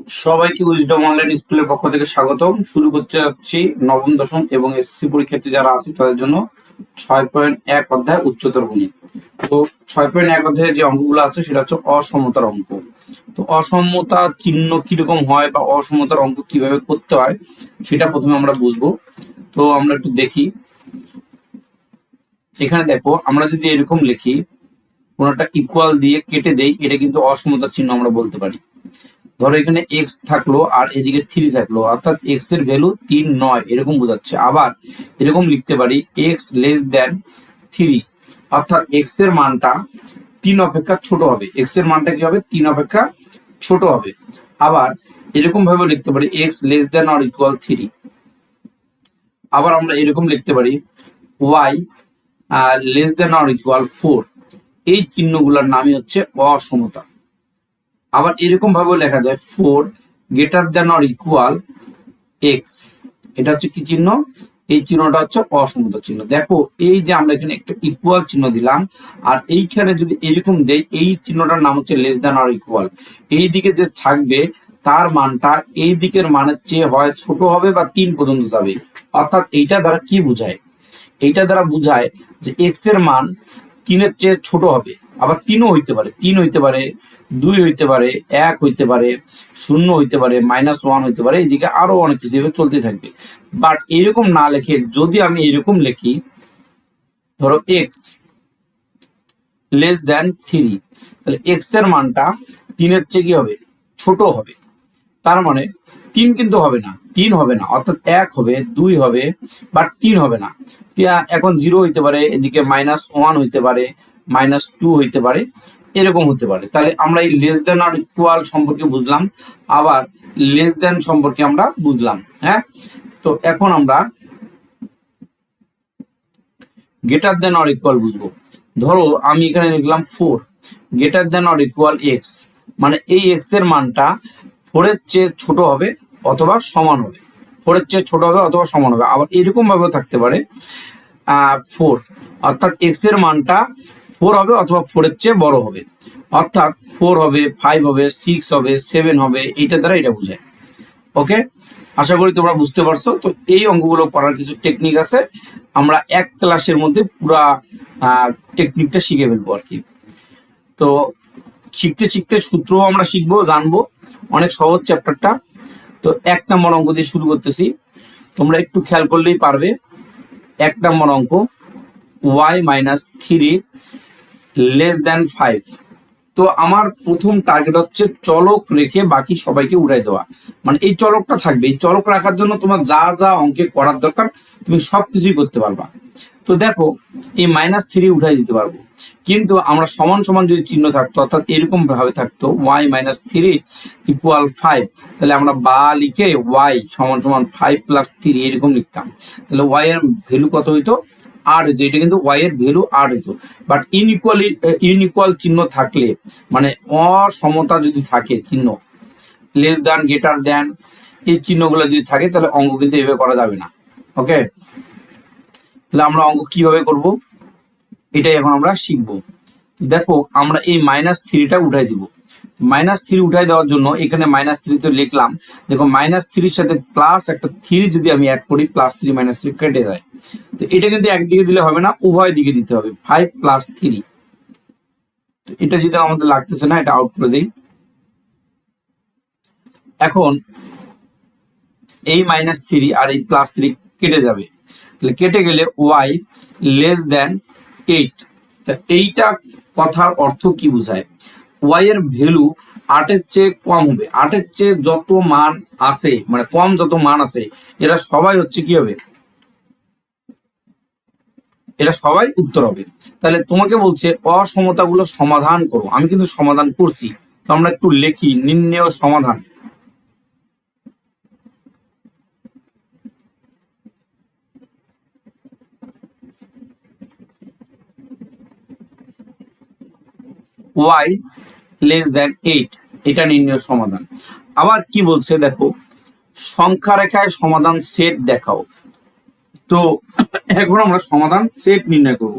সবাইকে wisdom online স্কুলের পক্ষ থেকে স্বাগতম। শুরু করতে যাচ্ছি নবম দশম এবং এসএসসি পরীক্ষার্থী যারা আছে তাদের জন্য 6.1 অধ্যায় উচ্চতর গণিত। তো 6.1 অধ্যায়ের যে অঙ্কগুলো আছে সেটা হচ্ছে অসমতার অঙ্ক। তো অসমতা চিহ্ন কিরকম হয় বা অসমতার অঙ্ক কিভাবে করতে হয় সেটা প্রথমে আমরা বুঝবো। তো আমরা একটু দেখি, এখানে দেখো আমরা যদি এরকম লিখি, কোনটা ইকুয়াল দিয়ে কেটে দেই, এটা কিন্তু অসমতার চিহ্ন আমরা বলতে পারি। ধরো এখানে এক্স থাকলো আর এদিকে 3 থাকলো, অর্থাৎ এক্স এর ভ্যালু 3 নয় এরকম বোঝাচ্ছে। আবার এরকম লিখতে পারি এক্স লেস দেন 3, অর্থাৎ এক্স এর মানটা 3 অপেক্ষা ছোট হবে। এক্স এর মানটা কি হবে? 3 অপেক্ষা ছোট হবে। আবার এরকম ভাবে লিখতে পারি x less than or equal 3। আবার আমরা এরকম লিখতে পারি y less than or equal 4। এই চিহ্নগুলোর নামই হচ্ছে অসমতা। আবার এরকম ভাবে লেখা যায় 4 greater than or equal x. এটা হচ্ছে কি চিহ্ন? এই চিহ্নটা হচ্ছে অসমতা চিহ্ন। দেখো এই যে আমরা এখানে একটা ইকুয়াল চিহ্ন দিলাম, আর এইখানে যদি এরকম দেই, এই চিহ্নটার নাম হচ্ছে লেস দেন অর ইকুয়াল। এই দিকে যে থাকবে তার মানটা এই দিকের মানের চেয়ে হয় ছোট হবে বা 3 পর্যন্ত যাবে। অর্থাৎ এইটা দ্বারা কি বোঝায়? এইটা দ্বারা বোঝায় যে এক্স এর মান 3-এর চেয়ে ছোট হবে। আবার 3ও হইতে পারে, 3 হইতে পারে, 2 হইতে পারে, 1 হইতে পারে, 0 হইতে পারে, -1 হইতে পারে, এদিকে আরো অনেক কিছু চলতে থাকবে। বাট এরকম না লিখে যদি আমি এরকম লিখি, ধরো এক্স লেস দেন 3, তাহলে এক্স এর মানটা 3-এর চেয়ে কি হবে? ছোট হবে। তার মানে 3 কিন্তু হবে না, 3 হবে না, অর্থাৎ 1 হবে, 2 হবে, বাট 3 হবে না। এখন 0 হইতে পারে, এদিকে -1 হইতে পারে, -2 হইতে পারে, এরকম হতে পারে। তাহলে আমরা এই লেস দেন আর ইকুয়াল সম্পর্কে বুঝলাম, আবার লেস দেন সম্পর্কে আমরা বুঝলাম। হ্যাঁ, তো এখন আমরা গ্রেটার দেন অর ইকুয়াল বুঝবো। ধরো আমি এখানে লিখলাম 4 greater than or equal x, মানে এই এক্স এর মানটা 4-এর চেয়ে ছোট হবে অথবা সমান হবে। 4-এর চেয়ে ছোট হবে অথবা সমান হবে। আবার এরকম ভাবেও থাকতে পারে 4, অর্থাৎ এক্স এর মানটা 4 হবে অথবা 4-এর চেয়ে বড় হবে। অর্থাৎ 4 হবে, 5 হবে, 6 হবে, 7 হবে, এইটা দ্বারা এটা বোঝায়। ওকে, আশা করি তোমরা বুঝতে পারছো। তো এই অঙ্কগুলো করার কিছু টেকনিক আছে, আমরা এক ক্লাসের মধ্যে পুরা টেকনিকটা শিখে ফেলবো আর কি। তো শিখতে শিখতে সূত্র আমরা শিখবো, জানবো। অনেক সহজ চ্যাপ্টারটা। তো 1 নম্বর অঙ্ক দিয়ে শুরু করতেছি, তোমরা একটু খেয়াল করলেই পারবে। 1 নম্বর অঙ্ক, y-3 লেস দেন 5। তো আমার প্রথম টার্গেট হচ্ছে চলক রেখে বাকি সবাইকে উড়াই দেওয়া। মানে এই চলকটা থাকবে, এই চলক রাখার জন্য তোমার যা যা অঙ্কে করার দরকার তুমি সবকিছুই করতে পারবা। তো দেখো এই -3 উঠাই দিতে পারবো, কিন্তু আমরা সমান সমান যদি চিহ্ন থাকতো, অর্থাৎ এরকম ভাবে থাকতো y-3 ইকুয়াল 5, তাহলে আমরা বা লিখে y সমান সমান 5 + 3 এরকম লিখতাম। তাহলে y এর ভ্যালু কত হইতো? 8 হইতো। এটা কিন্তু y এর ভ্যালু 8 হইতো। বাট ইনইকুয়াল চিহ্ন থাকলে, মানে অসমতা যদি থাকে চিহ্ন, লেস দেন, গ্রেটার দেন, এই চিহ্নগুলো যদি থাকে তাহলে অঙ্ক কিন্তু এভাবে করা যাবে না। ওকে, তাহলে আমরা অঙ্ক কিভাবে করব এটাই এখন আমরা শিখবো। দেখো আমরা এই -3টা উঠাই দিব। -3 উঠাই দেওয়ার জন্য এখানে -3 তো লিখলাম। দেখো -3-এর সাথে প্লাস একটা 3 যদি আমি অ্যাড করি, +3 -3 কেটে যায়। তো এটা কিন্তু একদিকে দিলে হবে না, উভয় দিকে দিতে হবে। 5 + 3, তো এটা যেটা আমাদের লাগতেছে না, এটা আউট করে দিই। এখন এই -3 আর এই +3 কেটে যাবে, তাহলে কেটে গেলে y লেস দেন 8। তা এইটা কথার অর্থ কি বোঝায়? y এর ভ্যালু 8-এর চেয়ে কম হবে। 8-এর চেয়ে যত মান আছে, মানে কম যত মান আছে, এরা সবাই হচ্ছে কি হবে? এরা সবাই উত্তর হবে। তাহলে তোমাকে বলছে অসমতাগুলো সমাধান করো। আমি কিন্তু সমাধান করছি, তো আমরা একটু লিখি নির্ণেয় সমাধান। y লেস দেন 8, এটা নির্ণয় সমাধান। আবার কি বলছে দেখো, সংখ্যা রেখায় সমাধান সেট দেখাও। তো এখন আমরা সমাধান সেট নির্ণয় করব।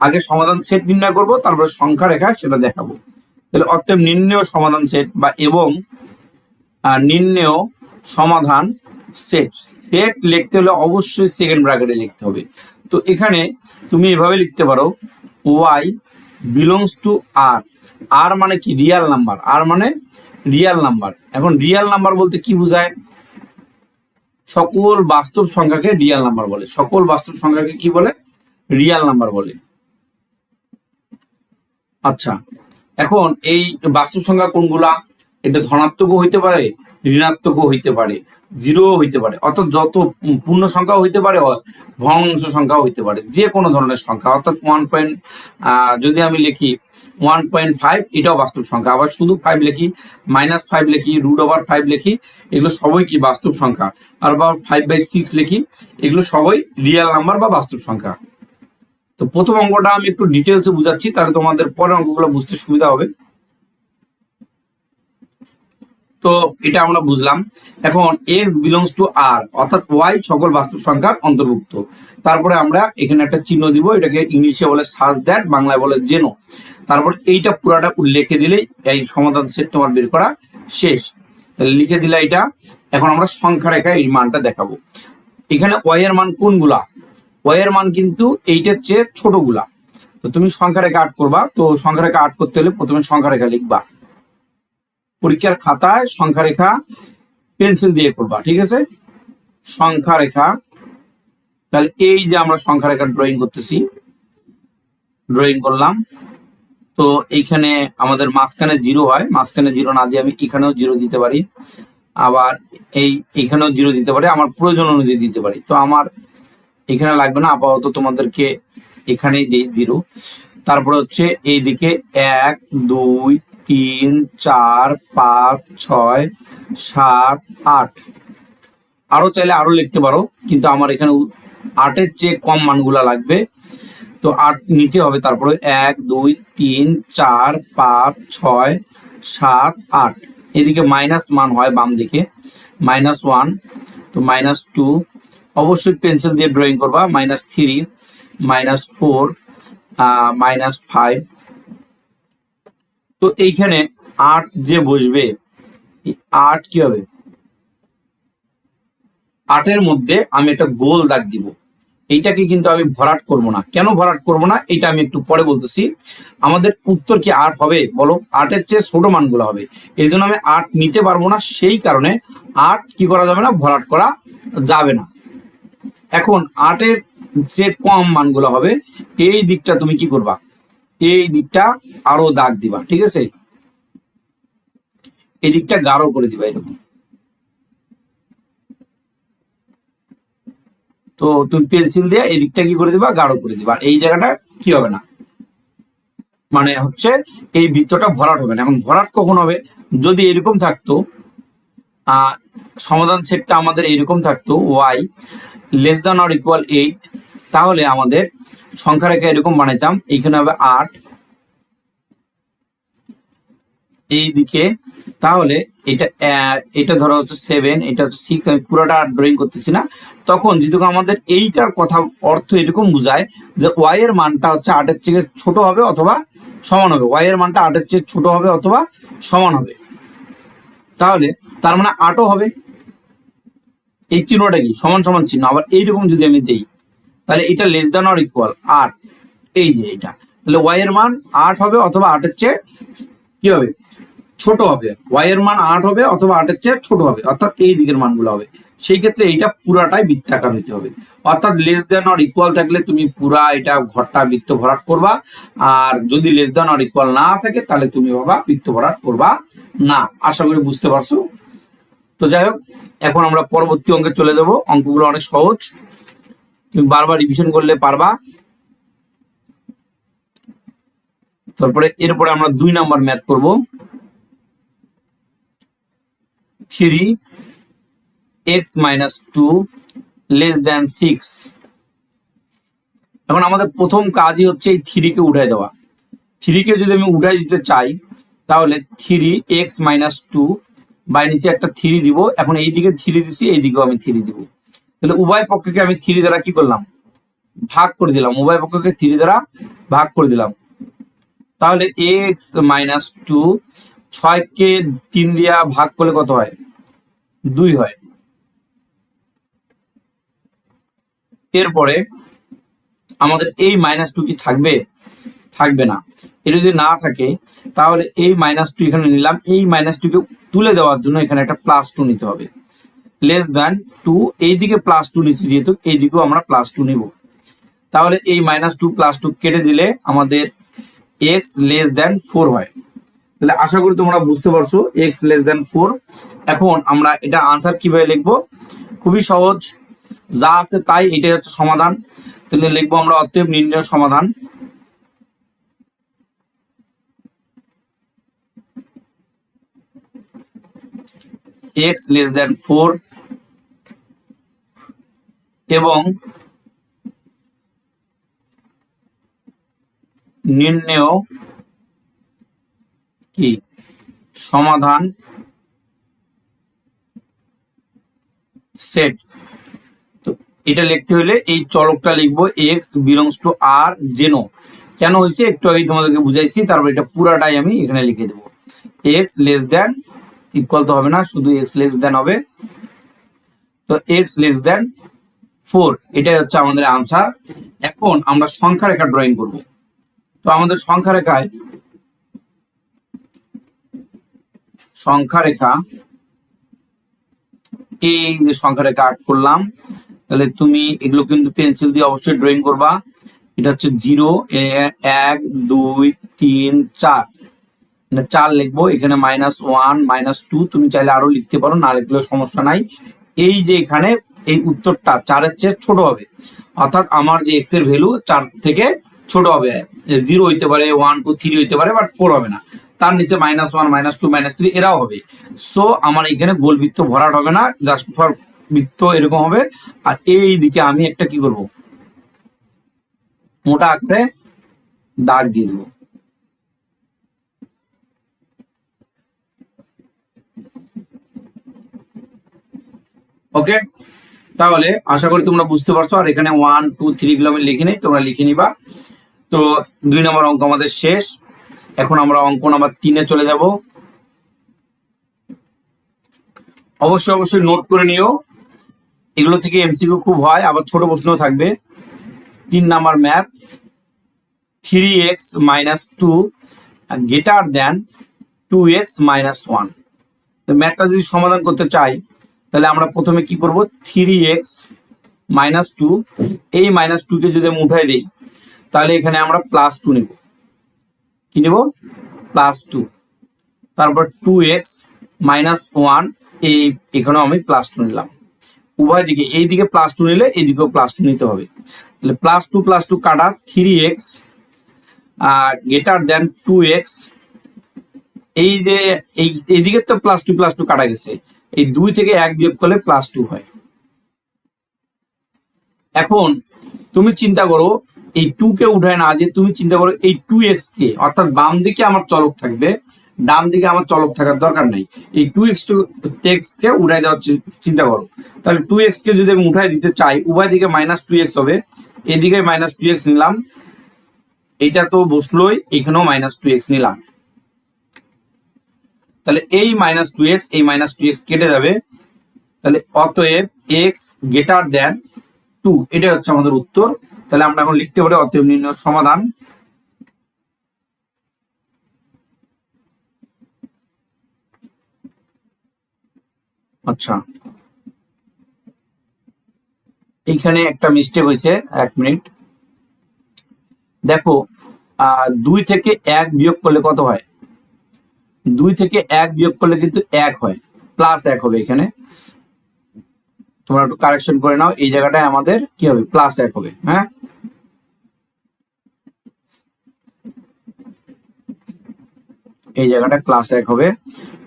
আগে সমাধান সেট নির্ণয় করব, তারপরে সংখ্যা রেখায় সেটা দেখাবো। তাহলে অতএব নির্ণয় সমাধান সেট বা এবং নির্ণেয় সমাধান সেট। সেট লিখতে হলে অবশ্যই সেকেন্ড ব্র্যাকেটে লিখতে হবে। তো এখানে তুমি এভাবে লিখতে পারো Y belongs to R. R মানে কি? Real number. আর মানে রিয়াল নাম্বার। এখন রিয়াল নাম্বার বলতে কি বোঝায়? সকল বাস্তব সংখ্যাকে রিয়াল নাম্বার বলে। সকল বাস্তব সংখ্যাকে কি বলে? রিয়াল নাম্বার বলে। আচ্ছা, এখন এই বাস্তব সংখ্যা কোনগুলা? এটা ধনাত্মকও হইতে পারে, ঋণাত্মকও হইতে পারে, জিরোও হইতে পারে, অর্থাৎ যত পূর্ণ সংখ্যাও হইতে পারে, ভগ্নাংশ সংখ্যাও হইতে পারে, যে কোনো ধরনের সংখ্যা। অর্থাৎ যদি আমি লিখি 1.5, এটাও বাস্তব সংখ্যা। আবার শুধু 5 লিখি, -5 লিখি, √5 লিখি, এগুলো সবই কি? বাস্তব সংখ্যা। আর আবার 5/6 লিখি, এগুলো সবই রিয়েল নাম্বার বা বাস্তব সংখ্যা। তো প্রথম অঙ্কটা আমি একটু ডিটেলসে বুঝাচ্ছি, তাহলে তোমাদের পরের অঙ্কগুলো বুঝতে সুবিধা হবে। তো এটা আমরা বুঝলাম। এখন এক্স বিলংস টু আর, অর্থাৎ ওয়াই সকল বাস্তব সংখ্যার অন্তর্ভুক্ত। তারপরে আমরা এখানে একটা চিহ্ন দিব, এটাকে ইংলিশে বলে সাজ দ্যাট, বাংলায় বলে জেনো। তারপর এইটা পুরাটা লিখে দিলেই এই সমাধান সেট তোমার বের করা শেষ। তাহলে লিখে দিলে এটা। এখন আমরা সংখ্যা রেখা এই মানটা দেখাবো। এখানে ওয়াই এর মান কোনগুলা? ওয়াই এর মান কিন্তু এইটার চেয়ে ছোটগুলা। তো তুমি সংখ্যা রেখা আট করবা। তো সংখ্যা রেখা আট করতে হলে প্রথমে সংখ্যা রেখা লিখবা। পরীক্ষার খাতায় সংখ্যা রেখা পেন্সিল দিয়ে করবা, ঠিক আছে? সংখ্যা রেখা। তাহলে এই যে আমরা সংখ্যা রেখা ড্রয়িং করতেছি, ড্রয়িং করলাম। তো এইখানে আমাদের মাঝখানে জিরো হয়, মাঝখানে জিরো না দিয়ে আমি এখানেও জিরো দিতে পারি, আবার এইখানেও জিরো দিতে পারি, আমার প্রয়োজন অনুযায়ী দিতে পারি। তো আমার এখানে লাগবে না, আপাতত তোমাদেরকে এখানেই দিই জিরো। তারপরে হচ্ছে এইদিকে 1 2 3 4 5 6 7 8, আরো চাইলে আরো লিখতে পারো, কিন্তু আমার এখানে 8-এর চেয়ে কম মানগুলা লাগবে। তো 8 নিচে হবে, তারপরে 1 2 3 4 5 6 7 8। এদিকে মাইনাস মান হয় বাম দিকে, -1, তো -2। অবশ্যই পেন্সিল দিয়ে ড্রয়িং করবা। -3, -4, -5। তো এইখানে 8 যে বসবে, 8 কি হবে? 8-এর মধ্যে আমি একটা গোল দাগ দিব। এইটাকে কিন্তু আমি ভরাট করব না। কেন ভরাট করব না এটা আমি একটু পরে বলতেছি। আমাদের উত্তর কি 8 হবে? বলো, 8-এর চেয়ে ছোট মানগুলো হবে। এই জন্য আমি 8 নিতে পারবো না, সেই কারণে 8 কি করা যাবে না? ভরাট করা যাবে না। এখন 8-এর যে কম মানগুলো হবে, এই দিকটা তুমি কি করবা? এই দিকটা আরো দাগ দিবা, ঠিক আছে? এই দিকটা গাঢ় করে দিবা এরকম। তো তুমি পেন্সিল দিয়ে এই দিকটা কি করে দিবা? গাঢ় করে দিবা। এই জায়গাটা কি হবে না, মানে হচ্ছে এই বৃত্তটা ভরাট হবে না। এখন ভরাট কখন হবে? যদি এরকম থাকতো, সমাধান সেটটা আমাদের এইরকম থাকতো, y less than or equal 8, তাহলে আমাদের সংখ্যা রেখা এরকম বানাইতাম। এইখানে হবে 8, এই দিকে তাহলে এটা ধরো হচ্ছে 7, এটা হচ্ছে 6। আমি পুরোটা ড্রয়িং করতেছি না। তখন যেহেতু আমাদের এইটার কথা অর্থ এরকম বোঝায় যে ওয়াই এর মানটা হচ্ছে 8-এর থেকে ছোট হবে অথবা সমান হবে। ওয়াই এর মানটা 8-এর চেয়ে ছোট হবে অথবা সমান হবে। তাহলে তার মানে 8ও হবে। এই চিহ্নটা কি? সমান সমান চিহ্ন। আবার এইরকম যদি আমি দেই, তাহলে এটা লেস দ্যান অর ইকুয়াল 8, এই যে এটা, তাহলে ওয়াই এর মান 8 হবে অথবা 8-এর চেয়ে কি হবে? ছোট হবে। ওয়াই এর মান 8 হবে অথবা 8-এর চেয়ে ছোট হবে, অর্থাৎ এই দিকের মানগুলো হবে। সেই ক্ষেত্রে এইটা পুরাটাই বৃত্তাকার হইতে হবে। অর্থাৎ লেস দ্যান অর ইকুয়াল থাকলে তুমি পুরা এটা ঘরটা বৃত্ত ভরাট করবা, আর যদি লেস দ্যান অর ইকুয়াল না থাকে তাহলে তুমি বাবা বৃত্ত ভরাট করবা না। আশা করি বুঝতে পারছো। তো যাই হোক, এখন আমরা পরবর্তী অঙ্কে চলে যাব। অঙ্কগুলো অনেক সহজ, তুমি বারবার রিভিশন করলে পারবা। তারপরে এরপরে আমরা 2 নাম্বার ম্যাথ করব। 3x - 2 less than 6। এখন আমাদের প্রথম কাজই হচ্ছে এই 3 কে উঠাই দেওয়া। 3 কে যদি আমি উঠাই দিতে চাই, তাহলে 3x - 2 বাই নিচে একটা 3 দিব। এখন এইদিকে 3 দিছি, এইদিকেও আমি 3 দিব। তাহলে উভয় পক্ষকে আমি 3 দ্বারা কি করলাম? ভাগ করে দিলাম। উভয় পক্ষকে 3 দ্বারা ভাগ করে দিলাম। তাহলে x - 2, 6 কে 3 দিয়া ভাগ করলে কত হয়? 2 হয়। এরপরে আমাদের এই -2 কি থাকবে? থাকবে না। এটা যদি না থাকে তাহলে এই -2 এখানে নিলাম, এই -2 কে তুলে দেওয়ার জন্য এখানে একটা +2 নিতে হবে। <2 এইদিকে +2 নিচ্ছি যেহেতু, এইদিকেও আমরা +2 নিব। তাহলে এই -2 +2 কেটে দিলে আমাদের x <4 হয়। তাহলে আশা করি তোমরা বুঝতে পারছো x <4। এখন আমরা এটা আনসার কিভাবে লিখবো? খুবই সহজ, যা আছে তাই, এটাই হচ্ছে সমাধান। তাহলে লিখবো আমরা অতএব নির্ণয় সমাধান x <4 এবং নির্ণয় কি সমাধান সেট। তো এটা লিখতে হলে এই চলকটা লিখবো x বিলংস টু r যেন, কেন হয়েছে একটু আগে তোমাদেরকে বুঝাইছি, তারপর এটা পুরাটাই আমি এখানে লিখে দেবো। x ইকুয়াল তো হবে না, শুধু x হবে। তো x <4 এটাই হচ্ছে আমাদের আনসার। এখন আমরা সংখ্যা রেখা ড্রয়িং করব। তো আমাদের সংখ্যা রেখায় সংখ্যা রেখা, এই যে সংখ্যা রেখা আর্ট করলাম, তাহলে তুমি এগুলো কিন্তু পেন্সিল দিয়ে অবশ্যই ড্রয়িং করবা। এটা হচ্ছে 0 1 2 3 4, 4 লিখবো। এখানে -1 -2 তুমি চাইলে আরো লিখতে পারো, না লিখলেও সমস্যা নাই। এই যে এখানে এই উত্তরটা 4 এর চেয়ে ছোট হবে, অর্থাৎ আমার যে x এর ভ্যালু 4 থেকে ছোট হবে। 0 হইতে পারে, 1 2 3 হইতে পারে, বাট 4 হবে না। তার নিচে -1 -2 -3 এরাও হবে। সো আমার এখানে গোল বৃত্ত ভরাট হবে না, জাস্ট ফর বৃত্ত এরকম হবে। আর এই দিকে আমি একটা কি করব, মোটা আকারে দাগ দিয়ে দেবো। ওকে, তাহলে আশা করি তোমরা বুঝতে পারছো। আর এখানে 1 2 3 গুলো আমি লিখে নেই, তোমরা লিখে নিবা। তো 2 নম্বর অঙ্ক আমাদের শেষ। এখন আমরা অঙ্ক নাম্বার 3-এ চলে যাব। অবশ্যই অবশ্যই নোট করে নিও, এগুলো থেকে এমসিকিউ খুব হয়, আবার ছোট প্রশ্নও থাকবে। 3 number math, 3x - 2 greater than 2x - 1। তো ম্যাথটা যদি সমাধান করতে চাই তাহলে আমরা প্রথমে কি করব, 3x - 2, এই -2 কে যদি আমি উঠাই দিই তাহলে এখানে আমরা +2 নিব। কি নিব? +2। তারপর 2x - 1, এই এখানেও আমি +2 নিলাম। উভয় দিকে, এই দিকে +2 নিলে এইদিকেও +2 নিতে হবে। তাহলে +2 কাটা, 3x গ্রেটার দেন 2x। এই যে এইদিকে তো +2 কাটা গেছে, এই 2 থেকে 1 বিয়োগ করলে +2 হয়। এখন তুমি চিন্তা করো, এই 2 কে উঠায় না যে, তুমি চিন্তা করো এই 2x কে, অর্থাৎ বাম দিকে আমার চলক থাকবে, ডান দিকে আমার চলক থাকার দরকার নাই। এই 2x কে উঠাই দেওয়ার চিন্তা করো। তাহলে 2x কে যদি আমি উঠাই দিতে চাই, উভয় দিকে -2x হবে, এদিকে -2x নিলাম, এটা তো বসলোই, এখানেও -2x নিলাম। তাহলে এই -2x এই -2x কেটে যাবে। তাহলে অতএব x গ্রেটার দেন 2, এটাই হচ্ছে আমাদের উত্তর। তাহলে আমরা এখন লিখতে পারি অতএব নির্ণয় সমাধান আচ্ছা, এইখানে একটা মিস্টেক হয়েছে, 1 মিনিট দেখো। 2 থেকে 1 বিয়োগ করলে কত হয়? 2 থেকে 1 বিয়োগ করলে কিন্তু 1 হয়, +1 হবে। এখানে তোমরা একটু কারেকশন করে নাও, এই জায়গাটায় আমাদের কি হবে, +1 হবে। হ্যাঁ, এই জায়গাটায় +1 হবে,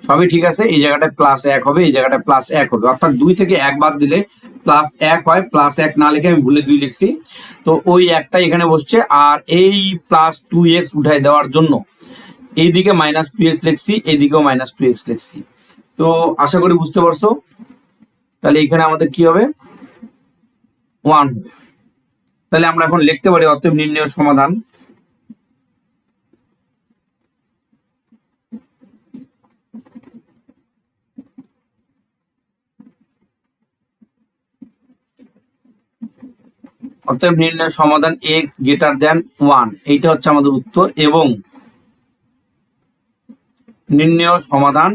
সবই ঠিক আছে। এই জায়গাটায় +1 হবে, এই জায়গাটায় +1 হবে, অর্থাৎ 2 থেকে 1 বাদ দিলে +1 হয়। +1 না লিখে আমি ভুলে 2 লিখছি, তো ওই একটাই এখানে বসছে। আর এই +2x উঠাই দেওয়ার জন্য এইদিকে -2x লিখছি, এইদিকেও -2x লিখছি। তো আশা করি বুঝতে পারছো। তাহলে এখানে আমাদের কি হবে, 1 হবে। তাহলে আমরা এখন লিখতে পারি অতএব নির্ণয় সমাধান অতএব নির্ণয় সমাধান x গ্রেটার দেন 1, এইটা হচ্ছে আমাদের উত্তর। এবং নির্ণয় সমাধান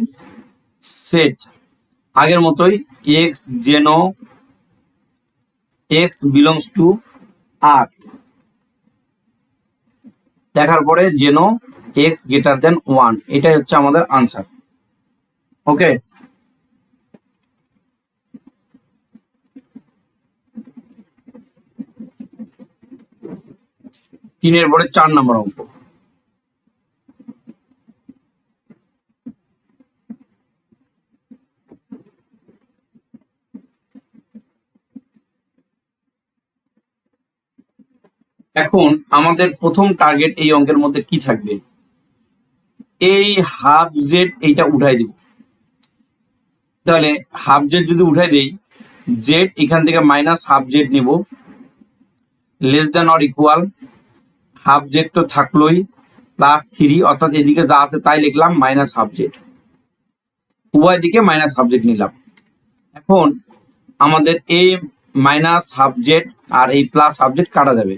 সেট আগের মতোই x যেন x বিলংস টু r দেখার পরে যেন x গ্রেটার দেন 1, এটাই হচ্ছে আমাদের আনসার। ওকে, তিনের পরে 4 নম্বর অঙ্ক। এখন আমাদের প্রথম টার্গেট এই অঙ্কের মধ্যে কি থাকবে, এই হাফ জেড এইটা উঠাই দিব। তাহলে হাফ জেড যদি উঠাই দেই, জেড এখান থেকে মাইনাস হাফ জেড নিব, less than or equal half Z তো থাকলোই প্লাস 3, অর্থাৎ এদিকে যা আছে তাই লিখলাম মাইনাস হাফ জেড, উভয় দিকে মাইনাস হাফ জেড নিলাম। এখন আমাদের এই মাইনাস হাফ জেড আর এই প্লাস হাফ জেড কাটা যাবে।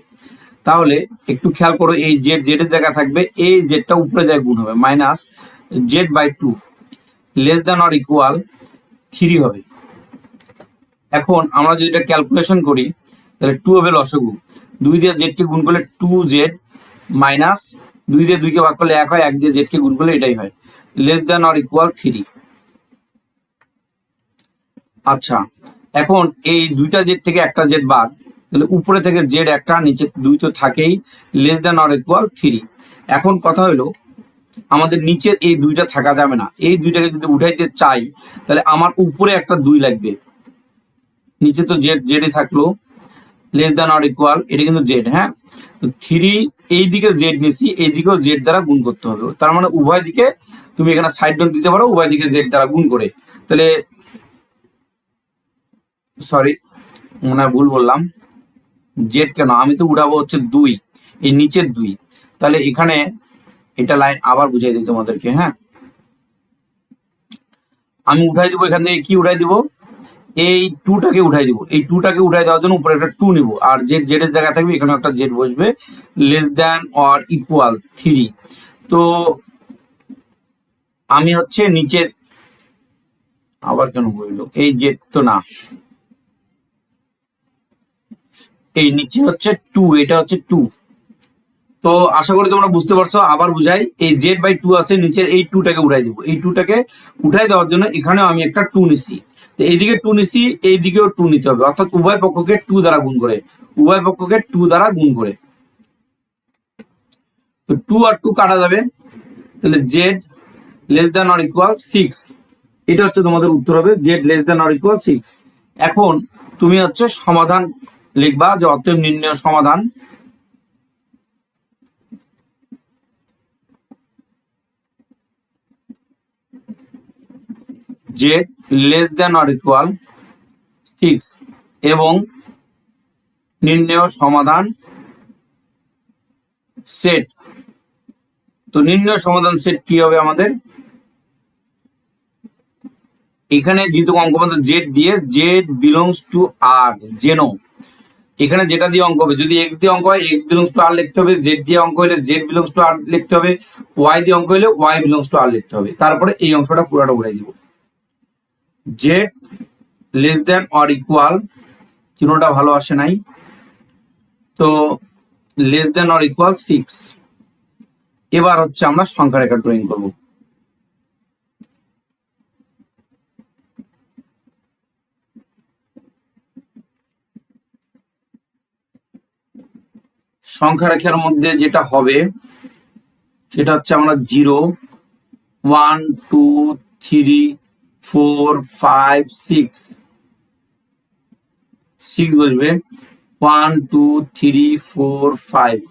তাহলে একটু খেয়াল করো, এই জেড জেডের জায়গা থাকবে, এই জেডটা উপরে যায় গুণ হবে, minus z by 2 less than or equal 3 হবে। এখন আমরা যদি এটা ক্যালকুলেশন করি তাহলে 2 হবে লসাগু, 2 দিয়ে জেডকে গুণ করলে 2z মাইনাস 2 দিয়ে 2 কে ভাগ করলে 1 হয়, 1 দিয়ে জেডকে গুণ করলে এটাই হয়, লেস দেন অর ইকুয়াল 3। আচ্ছা, এখন এই দুইটা জেড থেকে একটা জেড বাদ, তাহলে উপরে থেকে জেড একটা, নিচে 2 তো থাকেই, লেস দেন অর ইকুয়াল 3। এখন কথা হলো আমাদের নিচের এই দুইটা থাকা যাবে না, এই দুইটাকে যদি উঠাইতে চাই তাহলে আমার উপরে একটা 2 লাগবে, নিচে তো জেড জেডই থাকলো, লেস দেন অর ইকুয়াল এটা কিন্তু জেড, হ্যাঁ, তো 3 এই দিকে জেড নিছি, এই দিকেও জেড দ্বারা গুণ করতে হবে, তার মানে উভয় দিকে তুমি এখানে সাইড নোট দিতে পারো, উভয় দিকে জেড দ্বারা গুণ করে। তাহলে সরি, মনে হয় ভুল বললাম, জেড কেন, আমি তো উঠাবো হচ্ছে 2, এই নিচের 2, তাহলে এখানে এটা লাইন আবার বুঝাই দিই তোমাদেরকে। হ্যাঁ, আমি উঠাই দিব, এখান থেকে কি উঠাই দিব, এই 2টাকে উঠাই দিব, এই 2টাকে উঠাই দেওয়ার জন্য উপরে একটা 2 নিব, আর জেড জেডের জায়গা থাকবে, এখানে একটা জেড বসবে, লেস দেন অর ইকুয়াল 3। তো আমি হচ্ছে নিচের, আবার কেন বললো এই জেড তো না, এই নিচে হচ্ছে 2, এটা হচ্ছে 2। তো আশা করি তোমরা বুঝতে পারছো, আবার বুঝাই, এই জেড বাই 2 আছে, নিচের এই 2টাকে উঠাই দিব, এই 2টাকে উঠাই দেওয়ার জন্য এখানেও আমি একটা 2 নিছি, তো এইদিকে 2 নিছি, এইদিকেও 2 নিতে হবে, অর্থাৎ উভয় পক্ষকে 2 দ্বারা গুণ করে, উভয় পক্ষকে 2 দ্বারা গুণ করে। তো 2 আর 2 কাটা যাবে, তাহলে Z less than or equal 6, এটা হচ্ছে তোমাদের উত্তর হবে, Z less than or equal 6। এখন তুমি হচ্ছে সমাধান লিখবা, যে অতএব নির্ণয় সমাধান Z less than or equal 6 এবং নির্ণয় সমাধান সেট। তো নির্ণয় সমাধান সেট কি হবে আমাদের, এখানে যেহেতু অঙ্ক আমাদের জেড দিয়ে, জেড বিলংস টু আর, যেন এখানে যেটা দিয়ে অঙ্ক হবে, যদি এক্স দিয়ে অঙ্ক হয় এক্স বিলংস টু আর লিখতে হবে, জেড দিয়ে অঙ্ক হলে জেড বিলংস টু আর লিখতে হবে, ওয়াই দিয়ে অঙ্ক হলে ওয়াই বিলংস টু আর লিখতে হবে, তারপরে এই অংশটা পুরোটা উড়াই দিব, Z less than or equal, চিহ্নটা ভালো আসে নাই, তো লেস দেন অর ইকুয়াল 6। এবার হচ্ছে আমরা সংখ্যা রেখা ড্রয়িং করব। সংখ্যা রেখার মধ্যে যেটা হবে সেটা হচ্ছে আমরা 0 1 2 3 4 5 6 বসবে, 1 2 3 4 5,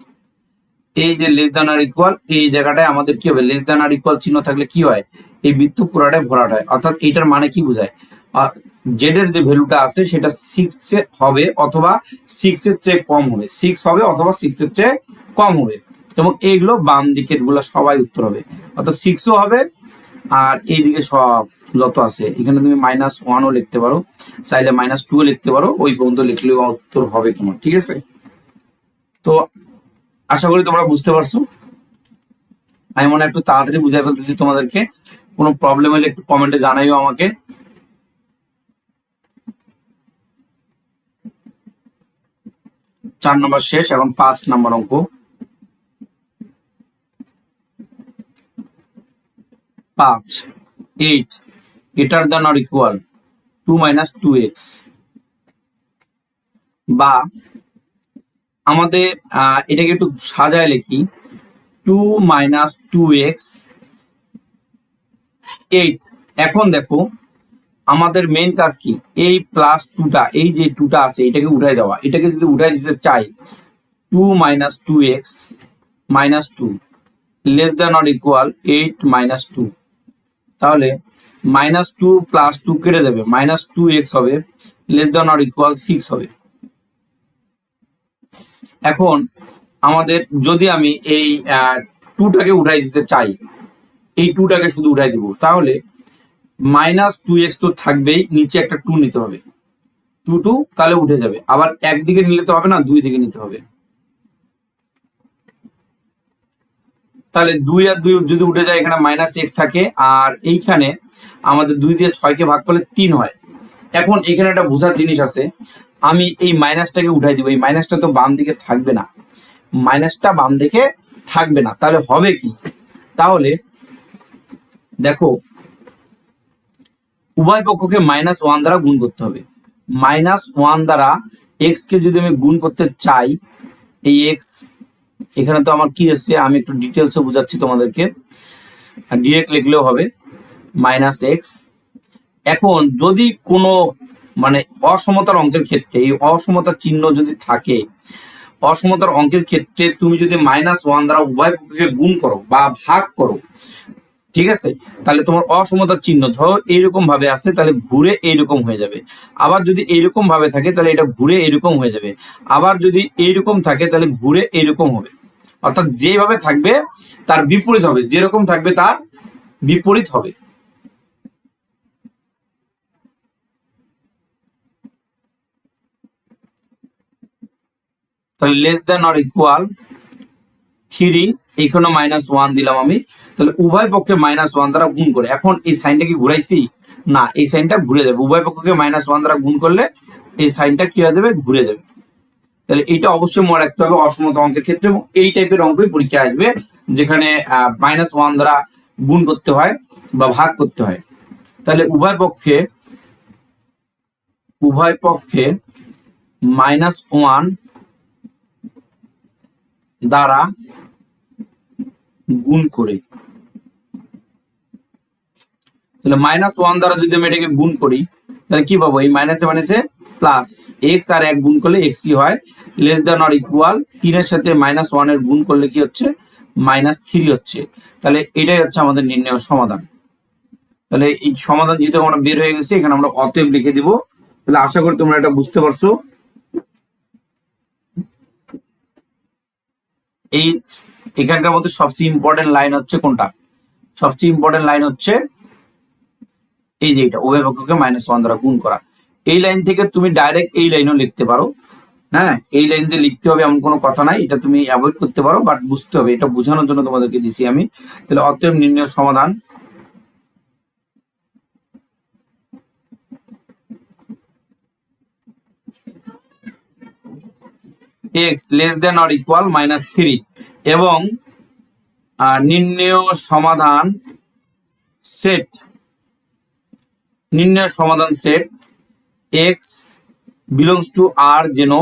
এই যে লেস দেন আর ইকুয়াল, এই জায়গাটায় আমাদের কি হবে, লেস দেন আর ইকুয়াল চিহ্ন থাকলে কি হয়, এই বৃত্ত পুরাটাই ভরাট হয়, অর্থাৎ এইটার মানে কি বোঝায়, জেড এর যে ভ্যালুটা আছে সেটা 6 হবে অথবা 6 এর চেয়ে কম হবে, 6 হবে অথবা 6 এর চেয়ে কম হবে, এবং এইগুলো বাম দিকের গুলো সবাই উত্তর হবে, অর্থাৎ 6ও হবে, আর এইদিকে সব যত আছে, এখানে তুমি -1ও লিখতে পারো, চাইলে -2ও লিখতে পারো, ওই পর্যন্ত লিখলেও উত্তর হবে তোমার, ঠিক আছে। তো আশা করি তোমরা বুঝতে পারছো। আমি মনে হয় একটু তাড়াতাড়ি বুঝাই ফেলতেছি তোমাদেরকে। কোনো প্রবলেম হলে একটু কমেন্টে জানাইও আমাকে। 4 নম্বর শেষ, এখন 5 নম্বর অঙ্ক। 5, 8 greater than or equal 2 minus 2x, বা আমাদের এটাকে একটু সাজায় লিখি 2 minus 2x 8। এখন দেখো আমাদের মেইন কাজ কি, এই প্লাস 2টা, এই যে 2টা আছে এটাকে উঠাই দেওয়া। এটাকে যদি উঠাই দিতে চাই 2 minus 2x minus 2 less than or equal 8 minus 2, তাহলে -2 + 2 কেটে যাবে, -2x হবে, লেস দ্যান অর ইকুয়াল 6 হবে। এখন আমাদের যদি আমি এই 2টাকে উঠাই দিতে চাই, এই 2টাকে শুধু উঠাই দিব, তাহলে -2x তো থাকবেই, নিচে একটা 2 নিতে হবে, 2 তাহলে উঠে যাবে। আবার একদিকে নিলে তো হবে না, দুই দিকে নিতে হবে। তাহলে 2 আর 2 যদি উঠে যায়, এখানে -x থাকে, আর এইখানে আমাদের 2 দিয়ে 6কে ভাগ করলে 3 হয়। এখন এখানে একটা বোঝার জিনিস আছে, আমি এই মাইনাসটাকে উঠাই দিব, এই মাইনাসটা তো বাম দিকে থাকবে না, মাইনাসটা বাম দিকে থাকবে না, তাহলে হবে কি, তাহলে দেখো উভয় পক্ষকে -1 দ্বারা গুণ করতে হবে। -1 দ্বারা এক্স কে যদি আমি গুণ করতে চাই, এই এক্স এখানে তো আমার কি আছে, আমি একটু ডিটেলসে বোঝাচ্ছি তোমাদেরকে, ডিরেক্ট লিখলেও হবে -x। এখন যদি কোনো মানে অসমতার অঙ্কের ক্ষেত্রে এই অসমতার চিহ্ন যদি থাকে, অসমতার অঙ্কের ক্ষেত্রে তুমি যদি -1 দ্বারা উভয় পক্ষকে গুণ করো বা ভাগ করো, ঠিক আছে, তাহলে তোমার অসমতার চিহ্ন ধরো এইরকম ভাবে আসে, তাহলে ঘুরে এইরকম হয়ে যাবে। আবার যদি এইরকম ভাবে থাকে তাহলে এটা ঘুরে এইরকম হয়ে যাবে। আবার যদি এইরকম থাকে তাহলে ঘুরে এইরকম হবে। অর্থাৎ যেভাবে থাকবে তার বিপরীত হবে, যেরকম থাকবে তার বিপরীত হবে। তাহলে লেস দেন অর ইকুয়াল 3, এখানে -1 দিলাম আমি, তাহলে উভয় পক্ষে -1 দ্বারা গুণ করে, এখন এই সাইনটা কি ঘুরাইছি না, এই সাইনটা ঘুরে যাবে, উভয় পক্ষকে -1 দ্বারা গুণ করলে এই সাইনটা কি হয়ে যাবে, ঘুরে যাবে। তাহলে এটা অবশ্যই মনে রাখতে হবে অসমতা অঙ্কের ক্ষেত্রে, এবং এই টাইপের অঙ্কই পরীক্ষায় আসবে যেখানে -1 দ্বারা গুণ করতে হয় বা ভাগ করতে হয়। তাহলে উভয় পক্ষে -1 দ্বারা গুণ করে, তাহলে -1 দ্বারা যদি আমি এটাকে গুণ করি তাহলে কি পাবো, এই মাইনাসে মাইনাসে প্লাস, এক্স আর 1 গুণ করলে এক্সই হয়, লেস দেন অর ইকুয়াল 3 এর সাথে -1 এর গুণ করলে কি হচ্ছে, -3 হচ্ছে। তাহলে এটাই হচ্ছে আমাদের নির্ণয় সমাধান। তাহলে এই সমাধান যেহেতু আমরা বের হয়ে গেছে, এখানে আমরা অতএব লিখে দিব। তাহলে আশা করি তোমরা এটা বুঝতে পারছো। এই এখানকার মধ্যে সবচেয়ে ইম্পর্টেন্ট লাইন হচ্ছে কোনটা, সবচেয়ে ইম্পর্টেন্ট লাইন হচ্ছে এই যে এটা, উভয় পক্ষকে -1 দ্বারা গুণ করা। এই লাইন থেকে তুমি ডাইরেক্ট এই লাইনও লিখতে পারো, হ্যাঁ, এই লাইন দিয়ে লিখতে হবে এমন কোনো কথা নাই, এটা তুমি অ্যাভয়েড করতে পারো, বাট বুঝতে হবে, এটা বোঝানোর জন্য তোমাদেরকে দিছি আমি। তাহলে অতএব নির্ণয় সমাধান x less than or equal -3 এবং নির্ণয় সমাধান সেট, নির্ণয় সমাধান set x belongs to r, যেন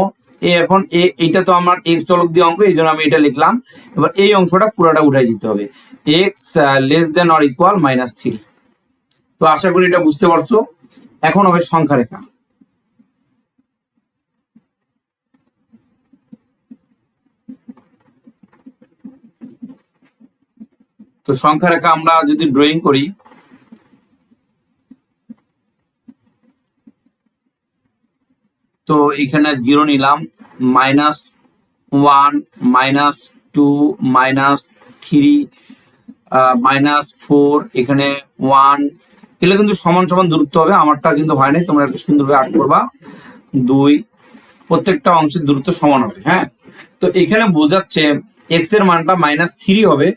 এখন এইটা তো আমার x চলক দিয়ে অঙ্ক, এই জন্য আমি এটা লিখলাম। এবার এই অংশটা পুরোটা উঠাই দিতে হবে, x less than or equal -3। তো আশা করি এটা বুঝতে পারছো। এখন হবে সংখ্যা রেখা। তো সংখ্যা রেখা আমরা যদি ড্রয়িং করি, তো এখানে 0 নিলাম, -1 -2 -3 -4, এখানে 1, এগুলো কিন্তু সমান সমান দূরত্ব হবে, আমারটা কিন্তু হয় নাই, তোমরা একটু সুন্দরভাবে আর্ট করবা। 2, প্রত্যেকটা অংশের দূরত্ব সমান হবে, হ্যাঁ। তো এখানে বোঝাচ্ছে এক্স এর মানটা -3 হবে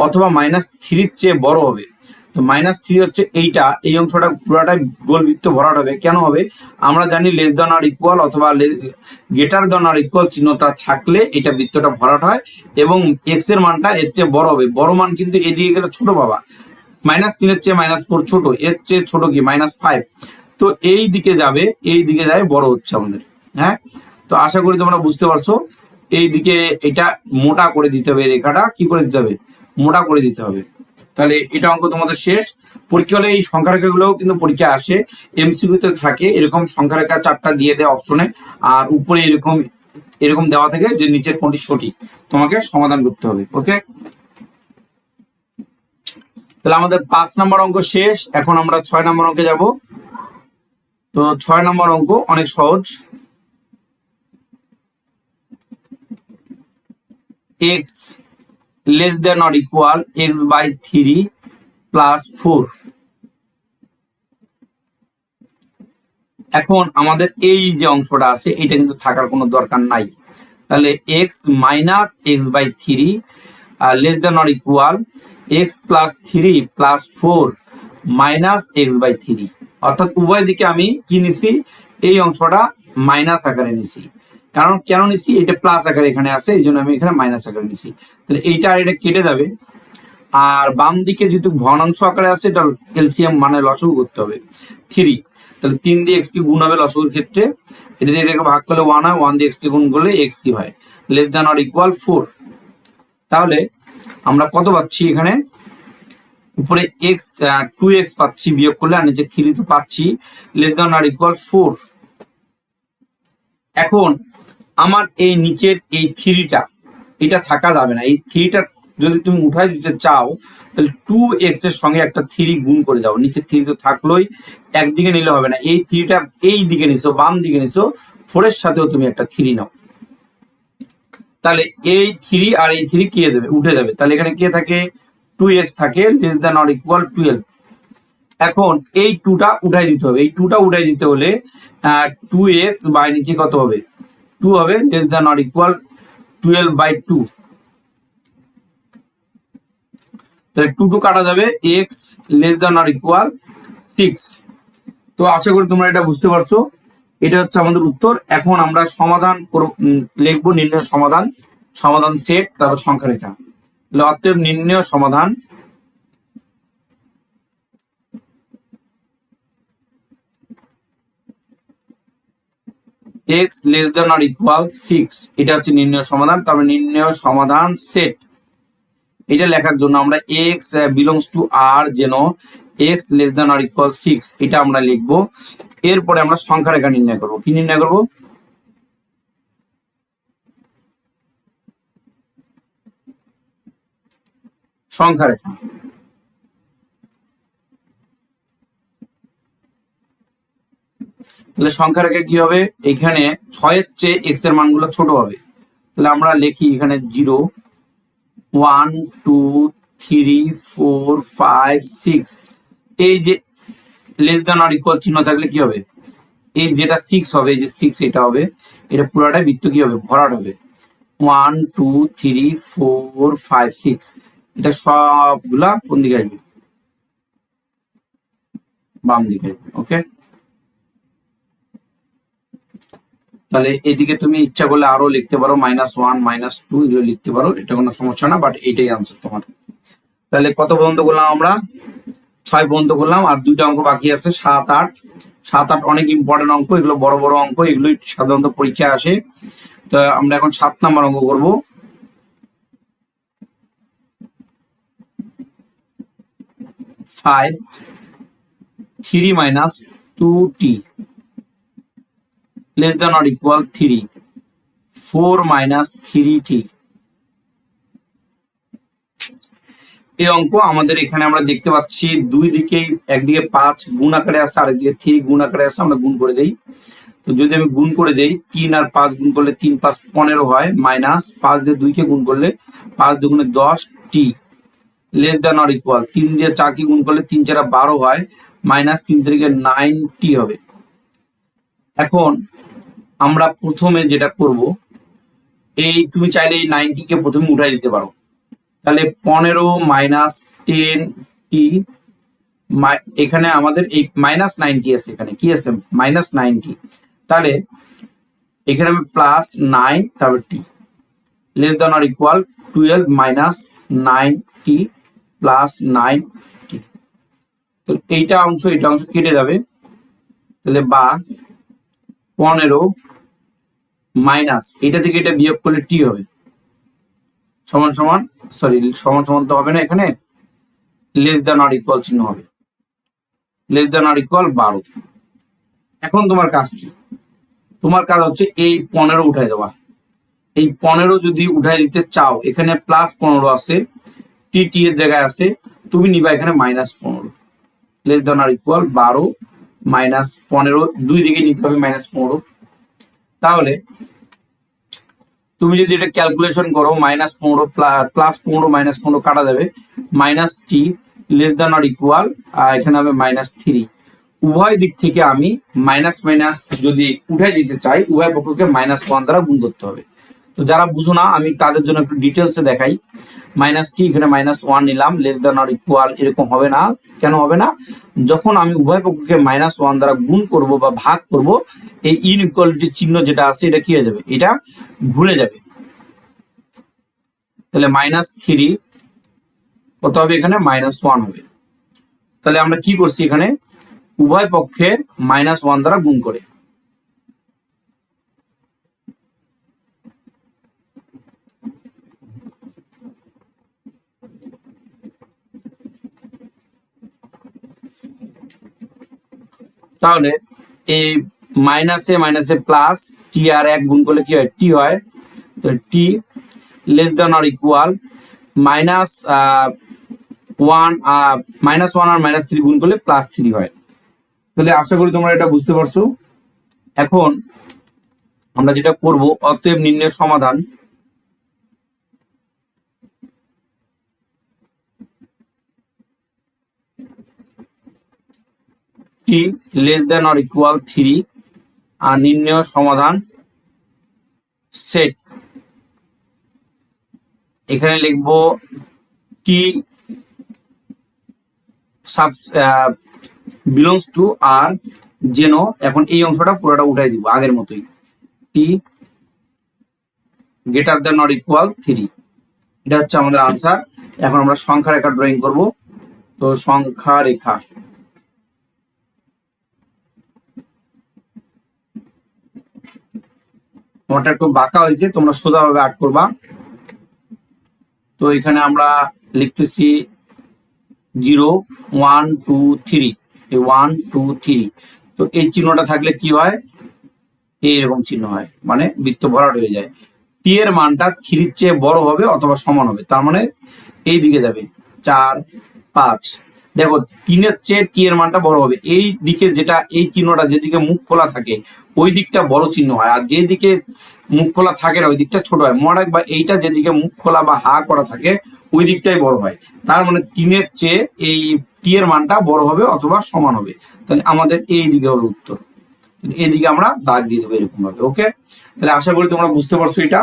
অথবা -3-র চেয়ে বড় হবে। তো -3 হচ্ছে এইটা, এই অংশটা পুরোটাই গোল বৃত্ত ভরাট হবে। কেন হবে? আমরা জানি লেস দ্যান অর ইকুয়াল অথবা গ্রেটার দ্যান অর ইকুয়াল চিহ্নটা থাকলে এটা বৃত্তটা ভরাট হয় এবং এক্স এর মানটা এর চেয়ে বড় হবে। বড় মান কিন্তু এদিকে গেলে ছোট বাবা, -3-এর চেয়ে -4 ছোট, এর চেয়ে ছোট কি -5। তো এই দিকে যাবে, এই দিকে যায় বড় হচ্ছে আমাদের। হ্যাঁ, তো আশা করি তোমরা বুঝতে পারছো। এই দিকে এটা মোটা করে দিতে হবে, রেখাটা কি করে দিতে হবে? মোটা করে দিতে হবে। তাহলে এটা অঙ্ক তোমাদের শেষ। পরীক্ষা হলে এই সংখ্যা রেখাগুলোও কিন্তু পরীক্ষা আসে, এমসিকিউতে থাকে এরকম সংখ্যা রেখা 4টা দিয়ে দেয় অপশনে, আর উপরে এরকম এরকম দেওয়া থাকে যে নিচের কোনটি সঠিক, তোমাকে সমাধান করতে হবে। ওকে, তাহলে আমাদের 5 নম্বর অঙ্ক শেষ। এখন আমরা 6 নম্বর অঙ্কে যাব। তো 6 নম্বর অঙ্ক অনেক সহজ। x less than or equal x/3 + 4। এখন আমাদের এই যে অংশটা আছে এটা কিন্তু থাকার কোনো দরকার নাই। তাহলে x - x/3 less than or equal x + 3 + 4 - x/3। অর্থাৎ উভয় দিকে আমি কি নিছি? এই অংশটা মাইনাস আকারে নিছি। কারণ কেন নিছি? এটা প্লাস আকারে এখানে আছে, এই জন্য আমি এখানে মাইনাস আকারে নিছি। তাহলে এইটা আর এটা কেটে যাবে। আর বাম দিকে যেহেতু ভগ্নাংশ আকারে আছে, এটা এলসিএম মানে লসাগু করতে হবে 3। তাহলে 3 দিয়ে x কে গুণ হবে লসাগুর ক্ষেত্রে, এটা দিয়ে এটাকে ভাগ করলে 1 হয়, 1 দিয়ে x কে গুণ করলে x হয়, লেস দ্যান অর ইকুয়াল 4। তাহলে আমরা কত পাচ্ছি? এখানে উপরে x 2x পাচ্ছি বিয়োগ করলে, আর নিচে 3 তো পাচ্ছি, লেস দ্যান অর ইকুয়াল 4। এখন আমার এই নিচের এই 3টা এটা থাকা যাবে না। এই 3টা যদি তুমি উঠাই দিতে চাও তাহলে 2x এর সঙ্গে একটা 3 গুণ করে দাও। নিচে 3 তো থাকলোই, একদিকে নিলে হবে না, এই 3টা এই দিকে নিছো, বাম দিকে নিছো, 4 এর সাথেও তুমি একটা 3 নাও। তাহলে এই 3 আর এই 3 কে যাবে? উঠে যাবে। তাহলে এখানে কে থাকে? 2x থাকে, লেস দ্যান অর ইকুয়াল 12। এখন এই 2টা উঠাই দিতে হবে। এই 2টা উঠাই দিতে হলে 2x বাই নিচে কত হবে? 2 হবে, লেস দ্যান অর ইকুয়াল 12/2। তাহলে 2 কাটা যাবে, x less than or equal 6। তো আশা করি তোমরা এটা বুঝতে পারছো। এটা হচ্ছে আমাদের উত্তর। এখন আমরা সমাধান লিখবো, নির্ণয় সমাধান, সমাধান সেট, তারপর সংখ্যা রেখা। অতএব নির্ণয় সমাধান x less than or equal 6, এটা হচ্ছে নির্ণয় সমাধান। তারপর নির্ণয় সমাধান সেট, এটা লেখার জন্য আমরা x বিলংস টু r, যেন x less than or equal 6 এটা আমরা লিখবো। এরপরে আমরা সংখ্যা রেখা নির্ণয় করব। কি নির্ণয় করব? সংখ্যা রেখা। তাহলে সংখ্যা রেখা কি হবে? এখানে 6 এর চেয়ে x এর মানগুলো ছোট হবে। তাহলে আমরা লিখি এখানে 0 1 2 3 4 5 6। এই যে লেস দ্যান অর ইকুয়াল চিহ্ন থাকলে কি হবে? এই যেটা 6 হবে, এই যে 6 এটা হবে, এটা পুরোটাই বৃত্ত কি হবে? ভরাট হবে। 1 2 3 4 5 6, এটা সবগুলা কোন দিকে আসবে? বাম দিকে। ওকে, তাহলে এদিকে তুমি ইচ্ছা করলে আরো লিখতে পারো, -1 -2 এগুলো লিখতে পারো, এটা কোনো সমস্যা না, বাট এটাই আনসার তোমার। তাহলে কত পর্যন্ত করলাম আমরা? 6 পর্যন্ত করলাম, আর 2টা অঙ্ক বাকি আছে, 7 8। 7 8 অনেক ইম্পর্টেন্ট অঙ্ক, এগুলো বড় বড় অঙ্ক, এগুলোই সাধারণত পরীক্ষায় আসে। তো আমরা এখন 7 নম্বর অঙ্ক করব। 5 3 - 2t less than or equal 3, 4 - 3t। এই অঙ্ক আমাদের এখানে আমরা দেখতে পাচ্ছি দুই দিকেই, একদিকে 5 গুণ আকারে আছে, আরেকদিকে 3 গুণ আকারে আছে। আমরা গুণ করে দেই। তো যদি আমি গুণ করে দেই, 3 আর 5 গুণ করলে 3 5 15 হয়, মাইনাস 5 দিয়ে 2 কে গুণ করলে 5 দুগুণে 10 টি, লেস দ্যান অর ইকুয়াল 3 দিয়ে 4 কে গুণ করলে 3 4 12 হয়, মাইনাস 3 থেকে 9 টি হবে। এখন আমরা প্রথমে যেটা করব, এই তুমি চাইলে এই 90 কে প্রথমে উঠাই দিতে পারো, তাহলে 15 মাইনাস 10t, এখানে আমাদের এই -90 আছে, এখানে কি আছে -90, তাহলে এখানে আমি +9 তারপর t less than or equal 12 minus 9t plus 9t। তো এইটা অংশ কেটে যাবে, তাহলে বা 15 মাইনাস এটা থেকে এটা বিয়োগ করলে টি হবে সমান সমান, সরি সমান সমান তো হবে না, এখানে লেস দ্যান অর ইকুয়াল চিহ্ন হবে, লেস দ্যান অর ইকুয়াল 12। এখন তোমার কাজ কি? তোমার কাজ হচ্ছে এই 15 উঠাই দেওয়া। এই 15 যদি উঠাই দিতে চাও, এখানে +15 আছে, টি এর জায়গায় আছে, তুমি নিবা এখানে -15, less than or equal 12 minus 15, দুই দিকে নিতে হবে -15। তাহলে তুমি যদি এটা ক্যালকুলেশন করো, -15 +15 -15 কাটা যাবে, -t less than or equal এখানে হবে -3। উভয় দিক থেকে আমি মাইনাস মাইনাস যদি উঠাই দিতে চাই, উভয় পক্ষকে -1 দ্বারা গুণ করতে হবে। তো যারা বুঝো না, আমি তাদের জন্য একটু ডিটেলসে দেখাই। -t এখানে -1 নিলাম, লেস দ্যান অর ইকুয়াল এরকম হবে না, কেন হবে না? যখন আমি উভয় পক্ষকে -1 দ্বারা গুণ করব বা ভাগ করব, এই ইনইকুয়ালিটি চিহ্ন যেটা আছে এটা কি হয়ে যাবে, এটা ঘুরে যাবে। তাহলে -3 কত হবে, এখানে -1 হবে। তাহলে আমরা কি করছি, এখানে উভয় পক্ষে -1 দ্বারা গুণ করে। তাহলে এই মাইনাসে মাইনাসে প্লাস, টি আর 1 গুণ করলে কি হয়, টি হয়। তো টি লেস দ্যান অর ইকুয়াল -1 আর -3 গুণ করলে +3 হয়। তাহলে আশা করি তোমরা এটা বুঝতে পারছো। এখন আমরা যেটা করব, অতএব নির্ণয়ের সমাধান। টি লেস দ্যান অর ইকুয়াল 3 আর নির্ণয় সমাধান সেট। এখানে লিখবো টি বিলংস টু আর, যেন এখন এই অংশটা পুরোটা উঠাই দিব আগের মতোই, টি গ্রেটার দ্যান অর ইকুয়াল 3। এটা হচ্ছে আমাদের আনসার। এখন আমরা সংখ্যা রেখা ড্রয়িং করব। তো সংখ্যা রেখা, তোমারটা একটু বাঁকা হয়েছে, তোমরা সোজাভাবে আর্ট করবা। তো এখানে আমরা লিখতেছি 0 1 2 3, 1 2 3। তো এই চিহ্নটা থাকলে কি হয়, এইরকম চিহ্ন হয়, মানে বৃত্ত ভরাট হয়ে যায়। টি এর মানটা 3 চেয়ে বড় হবে অথবা সমান হবে, তার মানে এই দিকে যাবে 4 5। দেখো 3 চেয়ে টি এর মানটা বড় হবে, এই দিকে যেটা এই চিহ্নটা যেদিকে মুখ খোলা থাকে ওই দিকটা বড় চিহ্ন হয়, আর যেদিকে মুখ খোলা থাকে না ওই দিকটা ছোট হয়। মনে রাখবা, এইটা যেদিকে মুখ খোলা বা হা করা থাকে ওই দিকটাই বড় হয়, তার মানে 3 চেয়ে এই টি এর মানটা বড় হবে অথবা সমান হবে। তাহলে আমাদের এই দিকে হলো উত্তর, এদিকে আমরা দাগ দিয়ে দেবো এরকম ভাবে। ওকে, তাহলে আশা করি তোমরা বুঝতে পারছো এটা।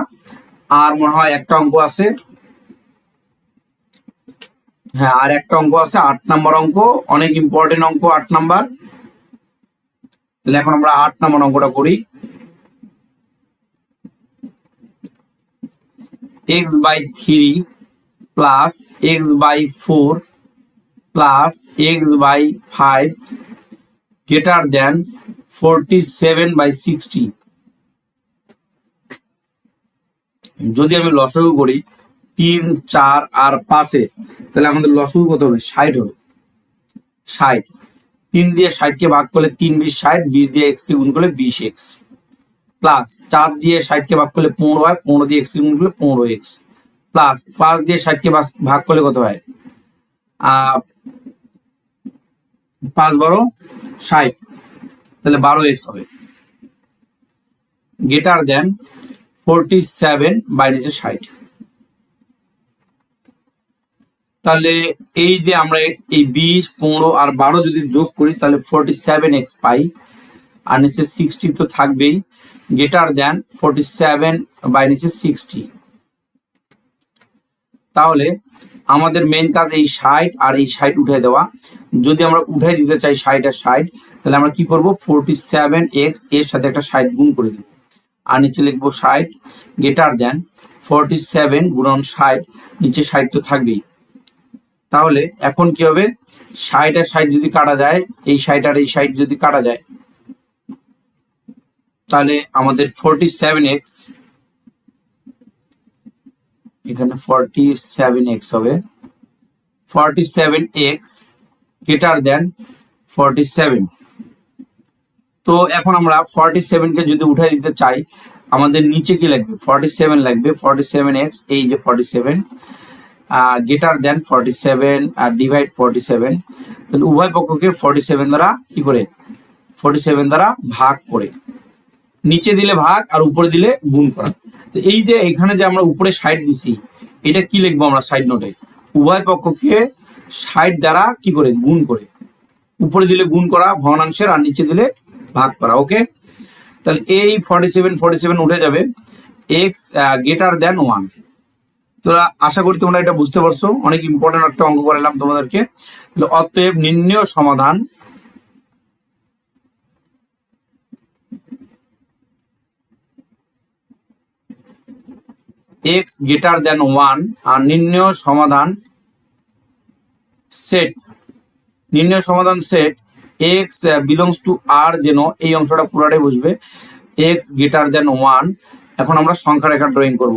আর মনে হয় একটা অঙ্ক আছে, হ্যাঁ আর একটা অঙ্ক আছে, 8 নাম্বার অঙ্ক, অনেক ইম্পর্টেন্ট অঙ্ক 8 নাম্বার। তাহলে এখন আমরা 8 নাম্বার অঙ্কটা করি। x/3 plus x/4 plus x/5 greater than 47/60। যদি আমি লসাগু করি 3 4 আর 5 তাহলে আমাদের লসাগু কত হবে, 60 হবে। 60, 3 দিয়ে 60 কে ভাগ করলে 3 20 60, 20 দিয়ে x কে গুণ করলে 20x, প্লাস 4 দিয়ে 60 কে ভাগ করলে 15 হয়, 15 দিয়ে x কে গুণ করলে 15x, প্লাস 5 দিয়ে 60 কে ভাগ করলে কত হয়, 5 12 60, তাহলে 12x হবে। গ্রেটার দেন 47 বাইরে 60। তাহলে এই যে আমরা এই 20 15 আর 12 যদি যোগ করি তাহলে 47x পাই, আর নিচে 60 তো থাকবেই, গ্রেটার দেন 47 বাই নিচে 60। তাহলে আমাদের মেইন কাজ এই 60 আর এই 60 উঠে দেওয়া। যদি আমরা উঠাই দিতে চাই 60 আর 60, তাহলে আমরা কি করব, 47x এর সাথে একটা 60 গুণ করে দিব, আর নিচে লিখবো 60 গ্রেটার দেন 47 গুণন 60, নিচে 60 তো থাকবেই। তাহলে এখন কি হবে, 60 আর 60 যদি কাটা যায়, এই 60 আর এই 60 যদি কাটা যায়, তাহলে আমাদের 47x, এখানে 47x হবে, 47x গ্রেটার দেন 47। তো এখন আমরা 47 কে যদি উঠাই দিতে চাই, আমাদের নিচে কি লাগবে, 47 লাগবে। 47x, এই যে 47 গ্রেটার দেন 47 আর ডিভাইড 47, তাহলে উভয় পক্ষকে 47 দ্বারা কি করে, 47 দ্বারা ভাগ করে, নিচে দিলে ভাগ আর উপরে দিলে গুণ করা। তো এই যে এখানে যে আমরা উপরে 60 দিছি, এটা কি লিখবো আমরা সাইড নোটে, উভয় পক্ষকে 60 দ্বারা কি করে গুণ করে, উপরে দিলে গুণ করা ভগ্নাংশের আর নিচে দিলে ভাগ করা। ওকে, তাহলে এই 47 উঠে যাবে, x গ্রেটার দেন 1। তোরা আশা করি তোমরা এটা বুঝতে পারছো, অনেক ইম্পর্টেন্ট একটা অঙ্ক করালাম তোমাদেরকে। তাহলে অতএব নির্ণয় সমাধান x গ্রেটার দেন 1 আর নির্ণয় সমাধান সেট, নির্ণয় সমাধান set x belongs to r, যেন এই অংশটা পুরোটাই বুঝবে, x গ্রেটার দেন 1। এখন আমরা সংখ্যা রেখা ড্রয়িং করব।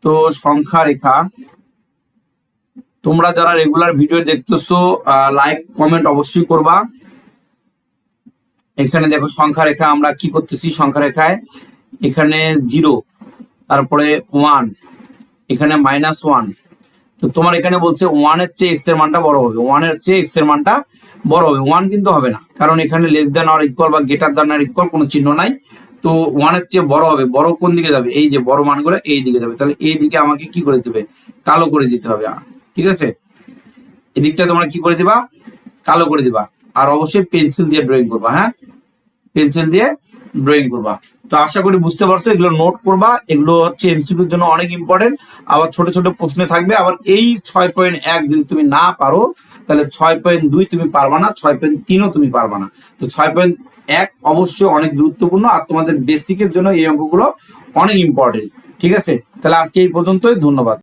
তো সংখ্যা রেখা, তোমরা যারা রেগুলার ভিডিও দেখতেছো লাইক কমেন্ট অবশ্যই করবা। এখানে দেখো সংখ্যা রেখা আমরা কি করতেছি, সংখ্যা রেখায় এখানে 0, তারপরে 1, এখানে -1। তো তোমার এখানে বলছে 1 এর চেয়ে x এর মানটা বড় হবে, 1 এর চেয়ে x এর মানটা বড় হবে, 1 কিন্তু হবে না, কারণ এখানে লেস দেন অর ইকুয়াল বা গ্রেটার দেন অর ইকুয়াল কোনো চিহ্ন নাই। তো 1 এর চেয়ে বড় হবে, বড় কোন দিকে যাবে, এই যে বড় মানগুলো এই দিকে যাবে, তাহলে এই দিকে আমাকে কি করে দিবে, কালো করে দিতে হবে। ঠিক আছে, এদিকটা তোমরা কি করে দিবা, কালো করে দিবা, আর অবশ্যই পেন্সিল দিয়ে ড্রয়িং করবা। হ্যাঁ, পেন্সিল দিয়ে ড্রয়িং করবা। তো আশা করি বুঝতে পারছো, এগুলো নোট করবা, এগুলো হচ্ছে এমসিকিউর জন্য অনেক ইম্পর্টেন্ট। আবার ছোট ছোট প্রশ্নে থাকবে। আবার এই 6.1 যদি তুমি না পারো, তাহলে 6.2 তুমি পারবা না, 6.3ও তুমি পারবা না। তো 6.1 অবশ্যই অনেক গুরুত্বপূর্ণ, আর তোমাদের বেসিকের জন্য এই অঙ্কগুলো অনেক ইম্পর্টেন্ট। ঠিক আছে, তাহলে আজকে এই পর্যন্তই, ধন্যবাদ।